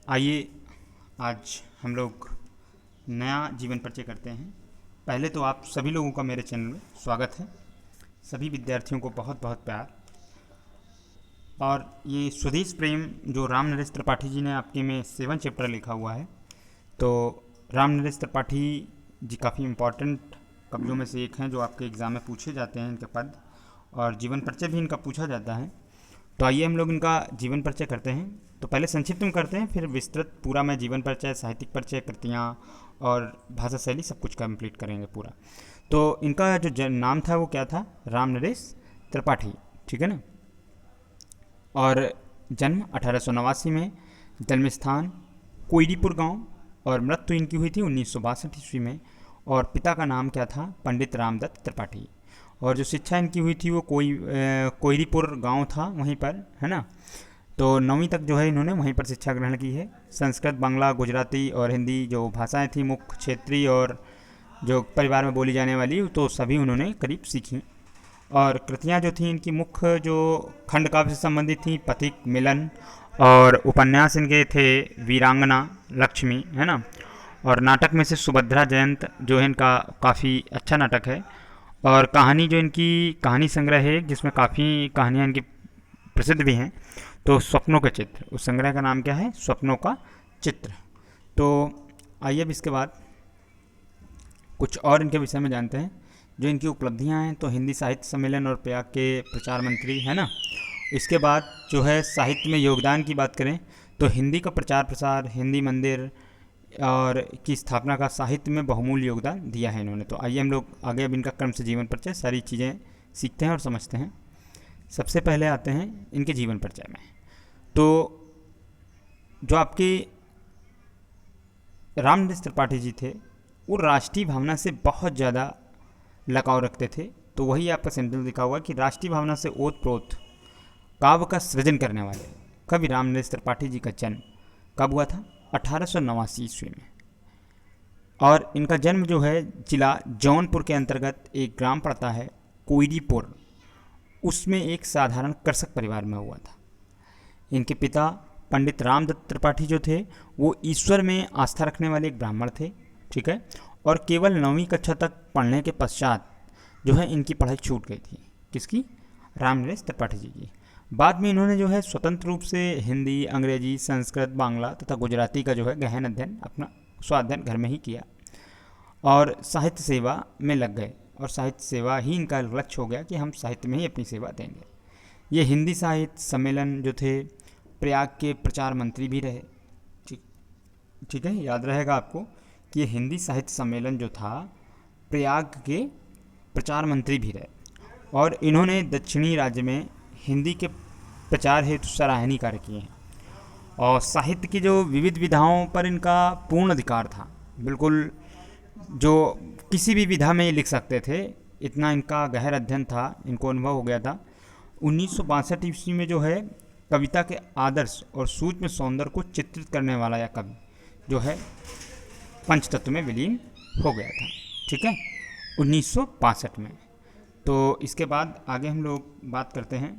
आइए आज हम लोग नया जीवन परिचय करते हैं। पहले तो आप सभी लोगों का मेरे चैनल में स्वागत है। सभी विद्यार्थियों को बहुत बहुत प्यार। और ये स्वदेश प्रेम जो राम नरेश त्रिपाठी जी ने आपके में 7 चैप्टर लिखा हुआ है, तो राम नरेश त्रिपाठी जी काफ़ी इम्पोर्टेंट कवियों में से एक हैं जो आपके एग्ज़ाम में पूछे जाते हैं। इनके पद और जीवन परिचय भी इनका पूछा जाता है। तो आइए हम लोग इनका जीवन परिचय करते हैं। तो पहले संक्षिप्त में करते हैं, फिर विस्तृत पूरा मैं जीवन परिचय, साहित्यिक परिचय, कृतियाँ और भाषा शैली सब कुछ कंप्लीट करेंगे पूरा। तो इनका जो नाम था वो क्या था? राम नरेश त्रिपाठी, ठीक है ना। और जन्म 1889 में, जन्म स्थान कोईरीपुर गांव, और मृत्यु इनकी हुई थी 1962 ईस्वी में। और पिता का नाम क्या था? पंडित रामदत्त त्रिपाठी। और जो शिक्षा इनकी हुई थी वो कोईरीपुर गांव था वहीं पर, है ना। तो 9वीं तक जो है इन्होंने वहीं पर शिक्षा ग्रहण की है। संस्कृत, बांग्ला, गुजराती और हिंदी जो भाषाएं थी मुख्य क्षेत्रीय और जो परिवार में बोली जाने वाली, तो सभी उन्होंने करीब सीखी। और कृतियाँ जो थी इनकी मुख्य जो खंड काव्य से संबंधित थी, पथिक, मिलन, और उपन्यास इनके थे वीरांगना, लक्ष्मी, है ना। और नाटक में से सुभद्रा जयंत जो है इनका काफ़ी अच्छा नाटक है। और कहानी जो इनकी कहानी संग्रह है जिसमें काफ़ी कहानियाँ इनकी प्रसिद्ध भी हैं, तो स्वप्नों के चित्र, उस संग्रह का नाम क्या है? स्वप्नों का चित्र। तो आइए अब इसके बाद कुछ और इनके विषय में जानते हैं। जो इनकी उपलब्धियां हैं, तो हिंदी साहित्य सम्मेलन और प्रयाग के प्रचार मंत्री, है ना। इसके बाद जो है साहित्य में योगदान की बात करें तो हिंदी का प्रचार प्रसार, हिंदी मंदिर और की स्थापना का साहित्य में बहुमूल्य योगदान दिया है इन्होंने। तो आइए हम लोग आगे अब इनका क्रम से जीवन परिचय सारी चीज़ें सीखते हैं और समझते हैं। सबसे पहले आते हैं इनके जीवन परिचय में। तो जो आपके राम नरेश त्रिपाठी जी थे वो राष्ट्रीय भावना से बहुत ज़्यादा लगाव रखते थे। तो वही आपका सेंटेंस लिखा हुआ कि राष्ट्रीय भावना से ओत प्रोत काव्य का सृजन करने वाले कवि राम नरेश त्रिपाठी जी का जन्म कब हुआ था? 1889 ईस्वी में। और इनका जन्म जो है जिला जौनपुर के अंतर्गत एक ग्राम पड़ता है कोईरीपुर, उसमें एक साधारण कृषक परिवार में हुआ था। इनके पिता पंडित रामदत्त त्रिपाठी जो थे वो ईश्वर में आस्था रखने वाले एक ब्राह्मण थे, ठीक है। और केवल 9वीं कक्षा तक पढ़ने के पश्चात जो है इनकी पढ़ाई छूट गई थी। किसकी? राम नरेश त्रिपाठी जी की। बाद में इन्होंने जो है स्वतंत्र रूप से हिंदी, अंग्रेजी, संस्कृत, बांग्ला तथा गुजराती का जो है गहन अध्ययन, अपना स्वाध्ययन घर में ही किया और साहित्य सेवा में लग गए। और साहित्य सेवा ही इनका लक्ष्य हो गया कि हम साहित्य में ही अपनी सेवा देंगे। ये हिंदी साहित्य सम्मेलन जो थे प्रयाग के प्रचार मंत्री भी रहे, ठीक ठीक है। याद रहेगा आपको कि ये हिंदी साहित्य सम्मेलन जो था प्रयाग के प्रचार मंत्री भी रहे। और इन्होंने दक्षिणी राज्य में हिंदी के प्रचार हेतु सराहनीय कार्य किए हैं। और साहित्य की जो विविध विधाओं पर इनका पूर्ण अधिकार था, बिल्कुल जो किसी भी विधा में ये लिख सकते थे, इतना इनका गहर अध्ययन था, इनको अनुभव हो गया था। 1962 ईस्वी में जो है कविता के आदर्श और सूक्ष्म सौंदर्य को चित्रित करने वाला यह कवि जो है पंचतत्व में विलीन हो गया था, ठीक है, 1962 में। तो इसके बाद आगे हम लोग बात करते हैं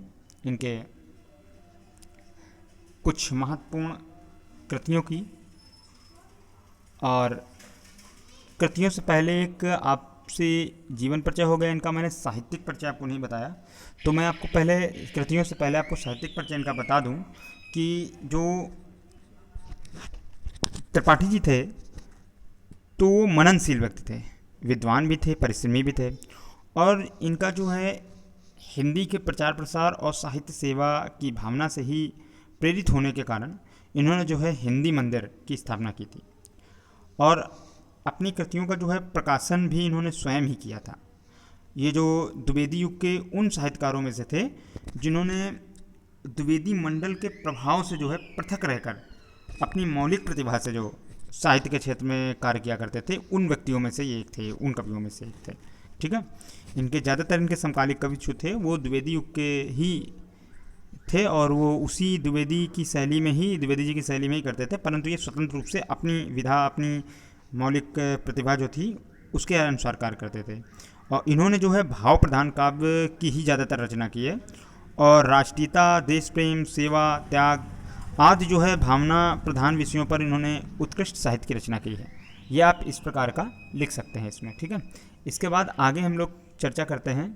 इनके कुछ महत्वपूर्ण कृतियों की। और कृतियों से पहले एक आपसे जीवन परिचय हो गया इनका, मैंने साहित्यिक परिचय आपको नहीं बताया। तो मैं आपको पहले कृतियों से पहले आपको साहित्यिक परिचय इनका बता दूं कि जो त्रिपाठी जी थे तो वो मननशील व्यक्ति थे, विद्वान भी थे, परिश्रमी भी थे। और इनका जो है हिंदी के प्रचार प्रसार और साहित्य सेवा की भावना से ही प्रेरित होने के कारण इन्होंने जो है हिंदी मंदिर की स्थापना की थी। और अपनी कृतियों का जो है प्रकाशन भी इन्होंने स्वयं ही किया था। ये जो द्विवेदी युग के उन साहित्यकारों में से थे जिन्होंने द्विवेदी मंडल के प्रभाव से जो है पृथक रहकर अपनी मौलिक प्रतिभा से जो साहित्य के क्षेत्र में कार्य किया करते थे, उन व्यक्तियों में से ये एक थे, उन कवियों में से एक थे, ठीक है। इनके ज़्यादातर इनके समकालिक कवि जो थे वो द्विवेदी युग के ही थे और वो उसी द्विवेदी की शैली में ही, द्विवेदी जी की शैली में ही करते थे। परंतु ये स्वतंत्र रूप से अपनी विधा, अपनी मौलिक प्रतिभा जो थी उसके अनुसार कार्य करते थे। और इन्होंने जो है भाव प्रधान काव्य की ही ज़्यादातर रचना की है। और राष्ट्रीयता, देश प्रेम, सेवा, त्याग आदि जो है भावना प्रधान विषयों पर इन्होंने उत्कृष्ट साहित्य की रचना की है। ये आप इस प्रकार का लिख सकते हैं इसमें, ठीक है। इसके बाद आगे हम लोग चर्चा करते हैं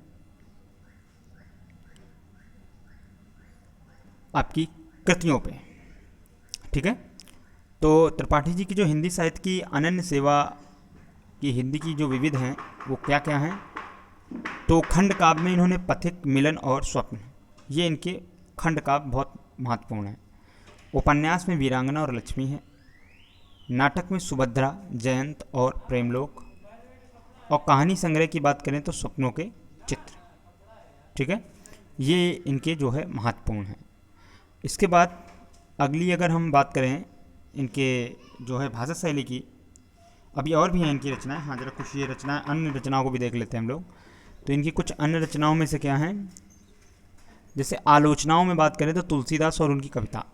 आपकी कृतियों पे, ठीक है। तो त्रिपाठी जी की जो हिंदी साहित्य की अनन्य सेवा की हिंदी की जो विविध हैं वो क्या क्या हैं, तो खंड काव्य में इन्होंने पथिक, मिलन और स्वप्न, ये इनके खंड काव्य बहुत महत्वपूर्ण हैं। उपन्यास में वीरांगना और लक्ष्मी है। नाटक में सुभद्रा, जयंत और प्रेमलोक। और कहानी संग्रह की बात करें तो स्वप्नों के चित्र, ठीक है। ये इनके जो है महत्वपूर्ण हैं। इसके बाद अगली अगर हम बात करें इनके जो है भाषा शैली की, अभी और भी हैं इनकी रचनाएं। हाँ, जरा कुछ ये रचनाएं, अन्य रचनाओं को भी देख लेते हैं हम लोग। तो इनकी कुछ अन्य रचनाओं में से क्या हैं, जैसे आलोचनाओं में बात करें तो तुलसीदास और उनकी कविता,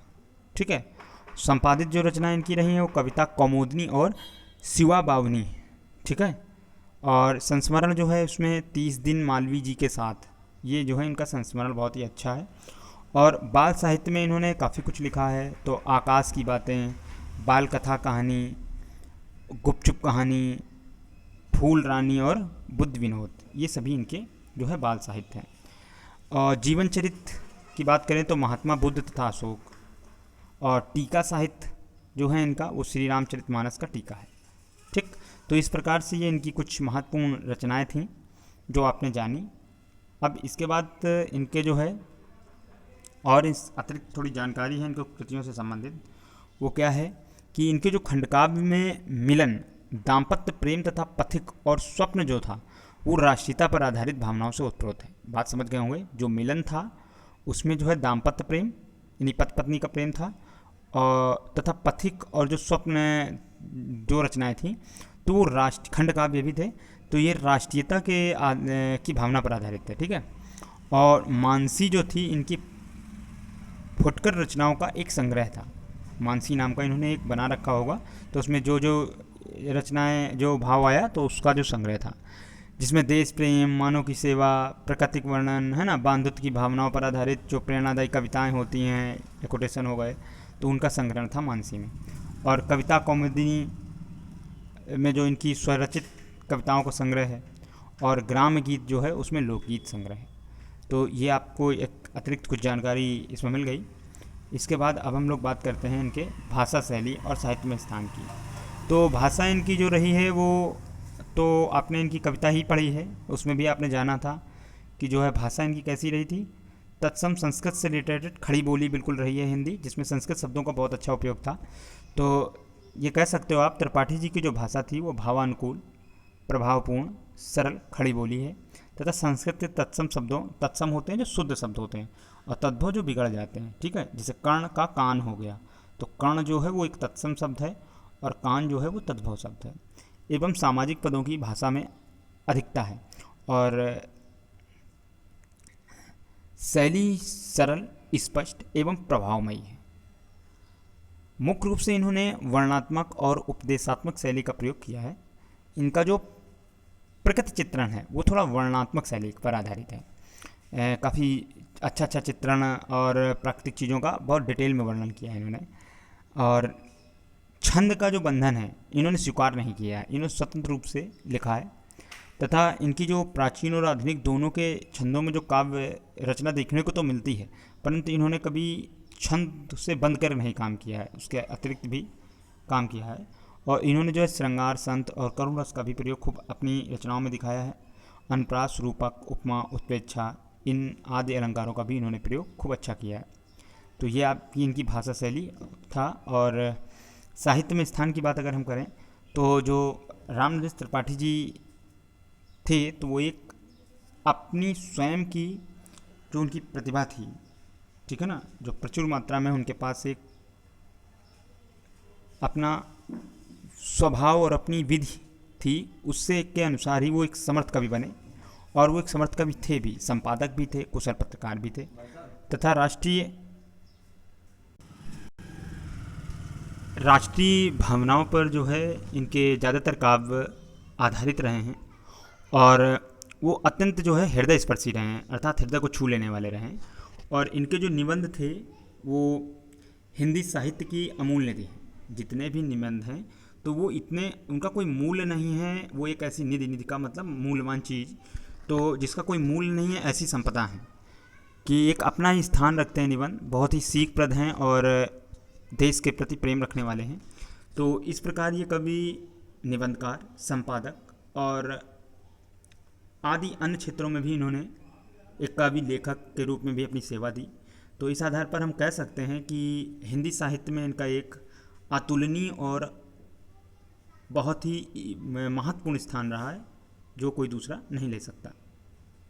ठीक है। संपादित जो रचनाएं इनकी रही हैं वो कविता कौमुदनी और शिवा बावनी, ठीक है। और संस्मरण जो है उसमें 30 दिन मालवीय जी के साथ, ये जो है इनका संस्मरण बहुत ही अच्छा है। और बाल साहित्य में इन्होंने काफ़ी कुछ लिखा है, तो आकाश की बातें, बाल कथा कहानी, गुपचुप कहानी, फूल रानी और बुद्ध विनोद, ये सभी इनके जो है बाल साहित्य हैं। और जीवन चरित्र की बात करें तो महात्मा बुद्ध तथा अशोक। और टीका साहित्य जो है इनका वो श्री रामचरितमानस का टीका है, ठीक। तो इस प्रकार से ये इनकी कुछ महत्वपूर्ण रचनाएं थीं जो आपने जानी। अब इसके बाद इनके जो है और इस अतिरिक्त थोड़ी जानकारी है इनके कृतियों से संबंधित, वो क्या है कि इनके जो खंडकाव्य में मिलन, दाम्पत्य प्रेम तथा पथिक और स्वप्न जो था वो राष्ट्रीयता पर आधारित भावनाओं से उत्प्रोत है। बात समझ गए होंगे। जो मिलन था उसमें जो है दाम्पत्य प्रेम यानी पति पत्नी का प्रेम था, और तथा पथिक और जो स्वप्न जो रचनाएं थी तो वो राष्ट्र खंड काव्य भी थे, तो ये राष्ट्रीयता के की भावना पर आधारित थे, ठीक है। और मानसी जो थी इनकी फुटकर रचनाओं का एक संग्रह था। मानसी नाम का इन्होंने एक बना रखा होगा, तो उसमें जो जो रचनाएं जो भाव आया तो उसका जो संग्रह था, जिसमें देश प्रेम, मानव की सेवा, प्राकृतिक वर्णन, है ना, बांधुत्व की भावनाओं पर आधारित जो प्रेरणादायी कविताएं होती हैं या कोटेशन हो गए, तो उनका संग्रहण था मानसी में। और कविता कौमुदी में जो इनकी स्वरचित कविताओं का संग्रह है। और ग्राम गीत जो है उसमें लोकगीत संग्रह है। तो ये आपको एक अतिरिक्त कुछ जानकारी इसमें मिल गई। इसके बाद अब हम लोग बात करते हैं इनके भाषा शैली और साहित्य में स्थान की। तो भाषा इनकी जो रही है वो तो आपने इनकी कविता ही पढ़ी है, उसमें भी आपने जाना था कि जो है भाषा इनकी कैसी रही थी। तत्सम संस्कृत से रिलेटेड खड़ी बोली बिल्कुल रही है हिंदी, जिसमें संस्कृत शब्दों का बहुत अच्छा उपयोग था। तो ये कह सकते हो आप त्रिपाठी जी की जो भाषा थी वो भावानुकूल, प्रभावपूर्ण, सरल, खड़ी बोली है। तथा संस्कृत के तत्सम शब्दों, तत्सम होते हैं जो शुद्ध शब्द होते हैं, और तद्भव जो बिगड़ जाते हैं, ठीक है। जैसे कर्ण का कान हो गया, तो कर्ण जो है वो एक तत्सम शब्द है और कान जो है वो तद्भव शब्द है। एवं सामाजिक पदों की भाषा में अधिकता है और शैली सरल, स्पष्ट एवं प्रभावमयी है। मुख्य रूप से इन्होंने वर्णात्मक और उपदेशात्मक शैली का प्रयोग किया है। इनका जो प्रकृति चित्रण है वो थोड़ा वर्णात्मक शैली पर आधारित है। काफ़ी अच्छा चित्रण और प्राकृतिक चीज़ों का बहुत डिटेल में वर्णन किया है इन्होंने। और छंद का जो बंधन है इन्होंने स्वीकार नहीं किया है, इन्होंने स्वतंत्र रूप से लिखा है। तथा इनकी जो प्राचीन और आधुनिक दोनों के छंदों में जो काव्य रचना देखने को तो मिलती है, परंतु इन्होंने कभी छंद से बंद कर नहीं काम किया है, उसके अतिरिक्त भी काम किया है। और इन्होंने जो है श्रृंगार, संत और करुण रस का भी प्रयोग खूब अपनी रचनाओं में दिखाया है। अनुप्रास, रूपक, उपमा, उत्प्रेक्षा, इन आदि अलंकारों का भी इन्होंने प्रयोग खूब अच्छा किया है। तो ये आपकी इनकी भाषा शैली था। और साहित्य में स्थान की बात अगर हम करें तो जो रामनरेश त्रिपाठी जी थे तो वो एक अपनी स्वयं की जो उनकी प्रतिभा थी, ठीक है ना, जो प्रचुर मात्रा में उनके पास एक अपना स्वभाव और अपनी विधि थी, उससे के अनुसार ही वो एक समर्थ कवि बने। और वो एक समर्थ कवि थे भी, संपादक भी थे, कुशल पत्रकार भी थे, तथा राष्ट्रीय भावनाओं पर जो है इनके ज़्यादातर काव्य आधारित रहे हैं। और वो अत्यंत जो है हृदय स्पर्शी रहे हैं, अर्थात हृदय को छू लेने वाले रहे हैं। और इनके जो निबंध थे वो हिंदी साहित्य की अमूल्य निधि है। जितने भी निबंध हैं तो वो इतने, उनका कोई मूल्य नहीं है, वो एक ऐसी निधि, निधि का मतलब मूल्यवान चीज़, तो जिसका कोई मूल्य नहीं है, ऐसी संपदा है कि एक अपना ही स्थान रखते हैं निबंध, बहुत ही सीखप्रद हैं और देश के प्रति प्रेम रखने वाले हैं। तो इस प्रकार ये कवि, निबंधकार, संपादक और आदि अन्य क्षेत्रों में भी इन्होंने एक कवि लेखक के रूप में भी अपनी सेवा दी। तो इस आधार पर हम कह सकते हैं कि हिंदी साहित्य में इनका एक अतुलनीय और बहुत ही महत्वपूर्ण स्थान रहा है, जो कोई दूसरा नहीं ले सकता।